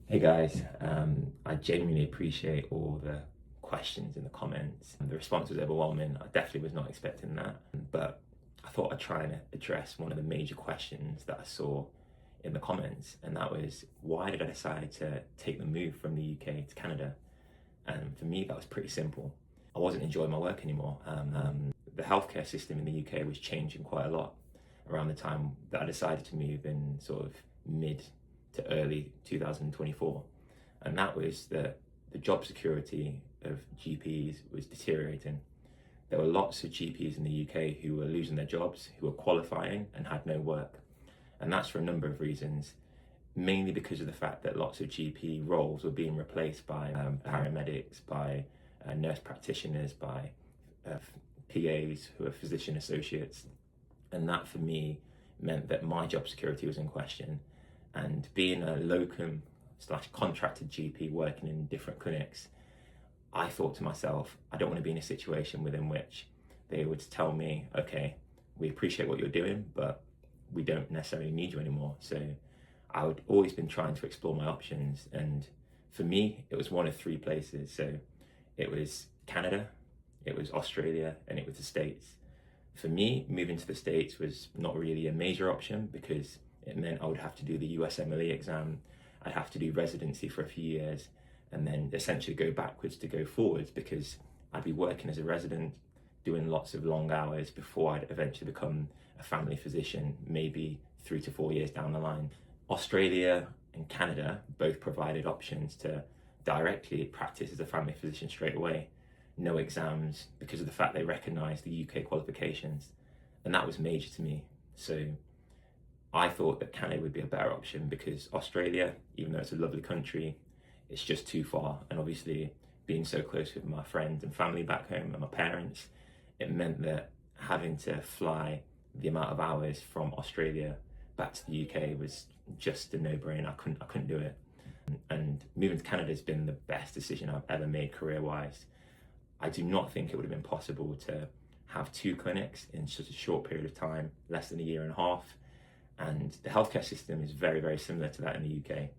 Hey guys, I genuinely appreciate all the questions in the comments. The response was overwhelming. I definitely was not expecting that, but I thought I'd try and address one of the major questions that I saw in the comments, and that was why did I decide to take the move from the UK to Canada? And for me, that was pretty simple. I wasn't enjoying my work anymore. The healthcare system in the UK was changing quite a lot around the time that I decided to move in sort of mid to early 2024. And that was that the job security of GPs was deteriorating. There were lots of GPs in the UK who were losing their jobs, who were qualifying and had no work. And that's for a number of reasons, mainly because of the fact that lots of GP roles were being replaced by paramedics, by nurse practitioners, by PAs who are physician associates. And that for me meant that my job security was in question. And being a locum slash contracted GP working in different clinics, I thought to myself, I don't want to be in a situation within which they would tell me, okay, we appreciate what you're doing, but we don't necessarily need you anymore. So I would always been trying to explore my options. And for me, it was one of three places. So it was Canada, it was Australia, and it was the States. For me, moving to the States was not really a major option because it meant I would have to do the USMLE exam, I'd have to do residency for a few years, and then essentially go backwards to go forwards because I'd be working as a resident, doing lots of long hours before I'd eventually become a family physician, maybe 3 to 4 years down the line. Australia and Canada both provided options to directly practice as a family physician straight away. No exams because of the fact they recognised the UK qualifications, and that was major to me. So I thought that Canada would be a better option because Australia, even though it's a lovely country, it's just too far. And obviously, being so close with my friends and family back home and my parents, it meant that having to fly the amount of hours from Australia back to the UK was just a no-brainer. I couldn't do it. And moving to Canada has been the best decision I've ever made career-wise. I do not think it would have been possible to have two clinics in such a short period of time, less than a year and a half. And the healthcare system is very, very similar to that in the UK.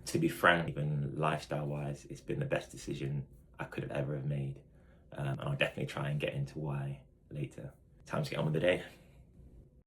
To be frank, even lifestyle-wise, it's been the best decision I could have ever have made. And I'll definitely try and get into why later. Time to get on with the day.